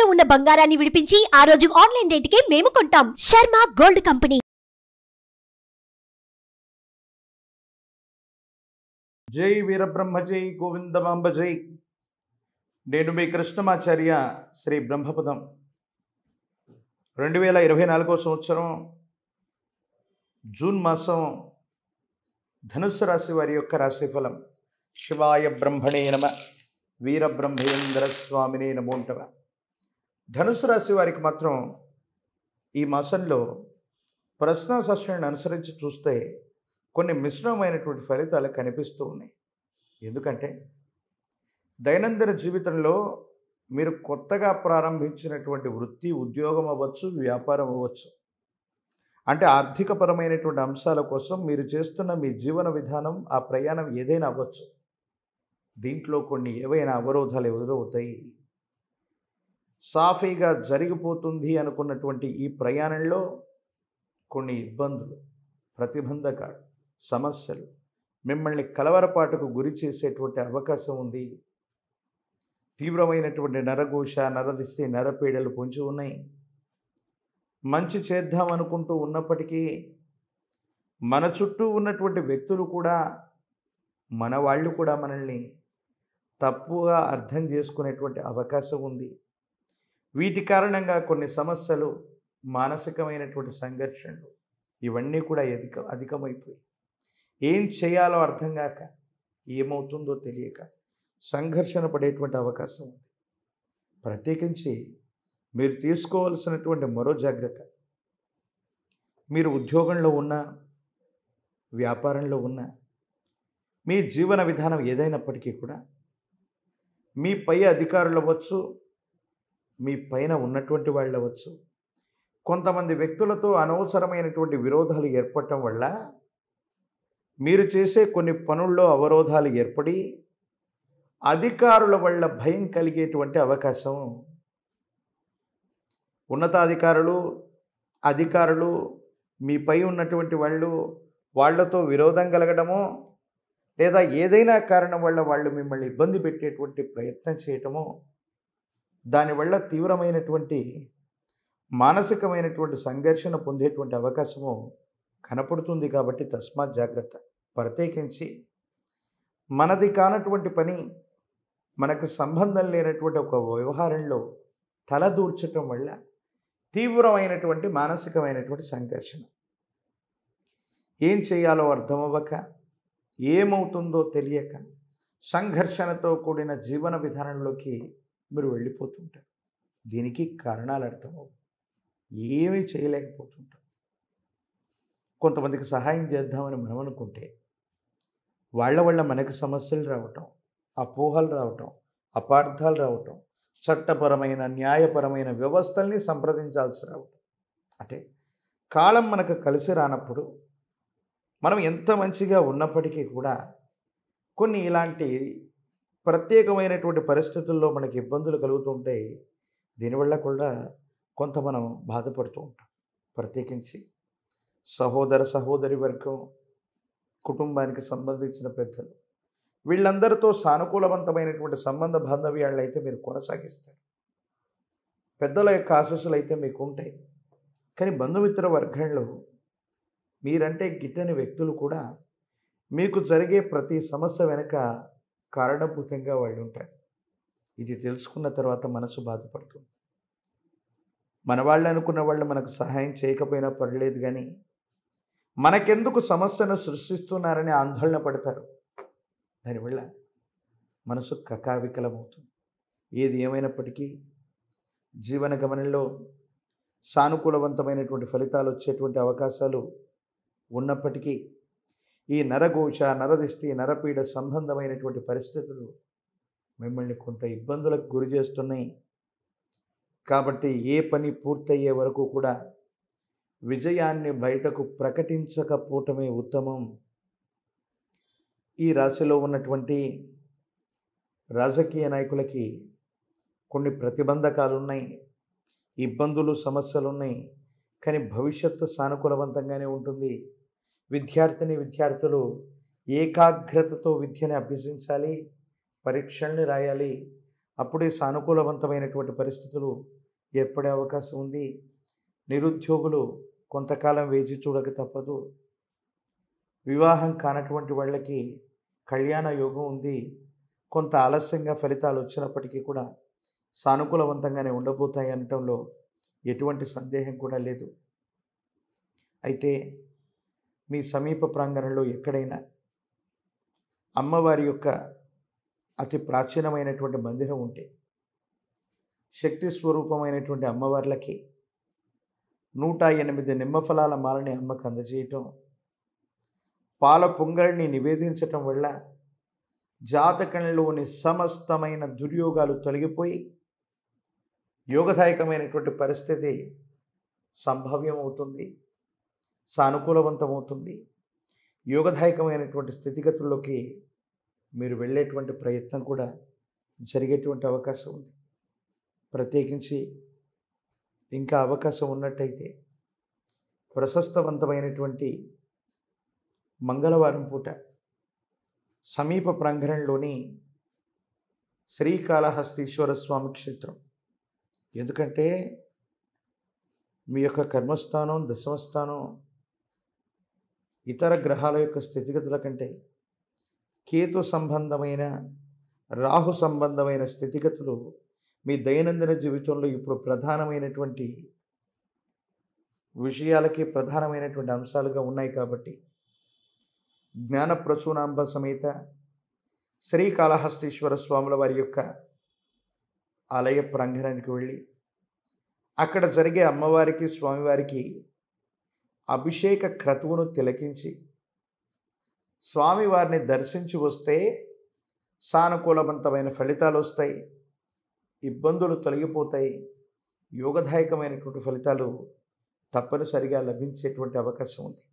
తాకట్టులో ఉన్న బంగారాన్ని విడిపించి ఆ రోజు ఆన్లైన్ రేటుకే మేము కొంటాం. Sharma gold company. జై వీరబ్రహ్మ జై గోవిందమాంబ జై. నేను మీ కృష్ణమాచార్య శ్రీ బ్రహ్మపదం. 2024 సంవత్సరం జూన్ మాసం ధనుస్సు రాశి వారి యొక్క రాశిఫలం. శివాయ బ్రహ్మణే నమ, వీరబ్రహ్మేంద్ర స్వామినే నమోంటవ. ధనుస్సు రాశి వారికి మాత్రం ఈ మాసంలో ప్రశ్నాశాస్త్రాన్ని అనుసరించి చూస్తే కొన్ని మిశ్రమమైనటువంటి ఫలితాలు కనిపిస్తూ ఉన్నాయి. ఎందుకంటే దైనందిన జీవితంలో మీరు కొత్తగా ప్రారంభించినటువంటి వృత్తి, ఉద్యోగం అవ్వచ్చు, వ్యాపారం అవ్వచ్చు, అంటే ఆర్థికపరమైనటువంటి అంశాల కోసం మీరు చేస్తున్న మీ జీవన విధానం, ఆ ప్రయాణం ఏదైనా అవ్వచ్చు. దీంట్లో కొన్ని ఏవైనా అవరోధాలు ఎదురవుతాయి. సాఫీగా జరిగిపోతుంది అనుకున్నటువంటి ఈ ప్రయాణంలో కొన్ని ఇబ్బందులు, ప్రతిబంధకాలు, సమస్యలు మిమ్మల్ని కలవరపాటుకు గురి చేసేటువంటి అవకాశం ఉంది. తీవ్రమైనటువంటి నరఘోష, నరదిష్టి, నరపీడలు పొంచి ఉన్నాయి. మంచి చేద్దామనుకుంటూ ఉన్నప్పటికీ మన చుట్టూ ఉన్నటువంటి వ్యక్తులు కూడా, మన వాళ్ళు కూడా మనల్ని తప్పుగా అర్థం చేసుకునేటువంటి అవకాశం ఉంది. వీటి కారణంగా కొన్ని సమస్యలు, మానసికమైనటువంటి సంఘర్షణలు ఇవన్నీ కూడా అధికమైపోయి ఏం చేయాలో అర్థం కాక, ఏమవుతుందో తెలియక సంఘర్షణ పడేటువంటి అవకాశం ఉంది. ప్రత్యేకించి మీరు తీసుకోవాల్సినటువంటి మరో జాగ్రత్త, మీరు ఉద్యోగంలో ఉన్న, వ్యాపారంలో ఉన్న, మీ జీవన విధానం ఏదైనప్పటికీ కూడా మీ పై అధికారులు అవ్వచ్చు, మీ పైన ఉన్నటువంటి వాళ్ళు అవ్వచ్చు, కొంతమంది వ్యక్తులతో అనవసరమైనటువంటి విరోధాలు ఏర్పడటం వల్ల మీరు చేసే కొన్ని పనుల్లో అవరోధాలు ఏర్పడి అధికారుల వల్ల భయం కలిగేటువంటి అవకాశం. అధికారులు మీపై ఉన్నటువంటి వాళ్ళతో విరోధం కలగడమో, లేదా ఏదైనా కారణం వల్ల వాళ్ళు మిమ్మల్ని ఇబ్బంది పెట్టేటువంటి ప్రయత్నం చేయటమో, దానివల్ల తీవ్రమైనటువంటి మానసికమైనటువంటి సంఘర్షణ పొందేటువంటి అవకాశము కనపడుతుంది. కాబట్టి తస్మాత్ జాగ్రత్త. ప్రత్యేకించి మనది కానటువంటి పని, మనకు సంబంధం లేనటువంటి ఒక వ్యవహారంలో తలదూర్చటం వల్ల తీవ్రమైనటువంటి మానసికమైనటువంటి సంఘర్షణ, ఏం చేయాలో అర్థమవ్వక, ఏమవుతుందో తెలియక సంఘర్షణతో కూడిన జీవన విధానంలోకి మీరు వెళ్ళిపోతుంటారు. దీనికి కారణాలు అర్థమవు, ఏమీ చేయలేకపోతుంటారు. కొంతమందికి సహాయం చేద్దామని మనం అనుకుంటే వాళ్ళ వల్ల మనకు సమస్యలు రావటం, అపోహలు రావటం, అపార్థాలు రావటం, చట్టపరమైన, న్యాయపరమైన వ్యవస్థల్ని సంప్రదించాల్సి రావటం. అంటే కాలం మనకు కలిసి రానప్పుడు మనం ఎంత మంచిగా ఉన్నప్పటికీ కూడా కొన్ని ఇలాంటి ప్రత్యేకమైనటువంటి పరిస్థితుల్లో మనకి ఇబ్బందులు కలుగుతుంటాయి. దీనివల్ల కూడా కొంత మనం బాధపడుతూ ఉంటాం. ప్రత్యేకించి సహోదరి వర్గం, కుటుంబానికి సంబంధించిన పెద్దలు, వీళ్ళందరితో సానుకూలవంతమైనటువంటి సంబంధ బాంధవ్యాలను అయితే మీరు కొనసాగిస్తారు. పెద్దల యొక్క ఆశీస్సులు అయితే మీకు ఉంటాయి. కానీ బంధుమిత్ర వర్గంలో మీరంటే గిట్టని వ్యక్తులు కూడా మీకు జరిగే ప్రతి సమస్య వెనుక కారణభూతంగా వాళ్ళు ఉంటారు. ఇది తెలుసుకున్న తర్వాత మనసు బాధపడుతుంది. మన వాళ్ళు అనుకున్న వాళ్ళు మనకు సహాయం చేయకపోయినా పర్లేదు, కానీ మనకెందుకు సమస్యను సృష్టిస్తున్నారని ఆందోళన పడతారు. దానివల్ల మనసు కకావికలమవుతుంది. ఏది ఏమైనప్పటికీ జీవన గమనంలో సానుకూలవంతమైనటువంటి ఫలితాలు వచ్చేటువంటి అవకాశాలు ఉన్నప్పటికీ ఈ నరఘోష, నరదిష్టి, నరపీడ సంబంధమైనటువంటి పరిస్థితులు మిమ్మల్ని కొంత ఇబ్బందులకు గురి చేస్తున్నాయి. కాబట్టి ఏ పని పూర్తయ్యే వరకు కూడా విజయాన్ని బయటకు ప్రకటించకపోవటమే ఉత్తమం. ఈ రాశిలో ఉన్నటువంటి రాజకీయ నాయకులకి కొన్ని ప్రతిబంధకాలు ఉన్నాయి, ఇబ్బందులు, సమస్యలు ఉన్నాయి. కానీ భవిష్యత్తు సానుకూలవంతంగానే ఉంటుంది. విద్యార్థులు ఏకాగ్రతతో విద్యని అభ్యసించాలి, పరీక్షల్ని రాయాలి. అప్పుడే సానుకూలవంతమైనటువంటి పరిస్థితులు ఏర్పడే అవకాశం ఉంది. నిరుద్యోగులు కొంతకాలం వేచి చూడక తప్పదు. వివాహం కానటువంటి వాళ్ళకి కళ్యాణ యోగం ఉంది. కొంత ఆలస్యంగా ఫలితాలు వచ్చినప్పటికీ కూడా సానుకూలవంతంగానే ఉండబోతాయి అనటంలో ఎటువంటి సందేహం కూడా లేదు. అయితే మీ సమీప ప్రాంగణంలో ఎక్కడైనా అమ్మవారి యొక్క అతి ప్రాచీనమైనటువంటి మందిరం ఉంటే శక్తి స్వరూపమైనటువంటి అమ్మవార్లకి 108 నిమ్మఫలాల మాలని అమ్మకు అందజేయటం, పాల పొంగల్ని నివేదించటం వల్ల జాతకంలోని సమస్తమైన దుర్యోగాలు తొలగిపోయి యోగదాయకమైనటువంటి పరిస్థితి సంభవ్యమవుతుంది, సానుకూలవంతమవుతుంది. యోగదాయకమైనటువంటి స్థితిగతుల్లోకి మీరు వెళ్ళేటువంటి ప్రయత్నం కూడా జరిగేటువంటి అవకాశం ఉంది. ప్రత్యేకించి ఇంకా అవకాశం ఉన్నట్టయితే ప్రశస్తవంతమైనటువంటి మంగళవారం పూట సమీప ప్రాంగణంలోని శ్రీకాళహస్తీశ్వర స్వామి క్షేత్రం, ఎందుకంటే మీ యొక్క కర్మస్థానం, దశమస్థానం ఇతర గ్రహాల యొక్క స్థితిగతుల కంటే కేతు సంబంధమైన, రాహు సంబంధమైన స్థితిగతులు మీ దైనందిన జీవితంలో ఇప్పుడు ప్రధానమైనటువంటి విషయాలకి ప్రధానమైనటువంటి అంశాలుగా ఉన్నాయి. కాబట్టి జ్ఞానప్రసూనాంబ సమేత శ్రీకాళహస్తీశ్వర స్వాముల వారి యొక్క ఆలయ ప్రాంగణానికి వెళ్ళి అక్కడ జరిగే అమ్మవారికి, స్వామివారికి అభిషేక క్రతువును తిలకించి స్వామివారిని దర్శించి వస్తే సానుకూలవంతమైన ఫలితాలు వస్తాయి, ఇబ్బందులు తొలగిపోతాయి, యోగదాయకమైనటువంటి ఫలితాలు తప్పనిసరిగా లభించేటువంటి అవకాశం ఉంది.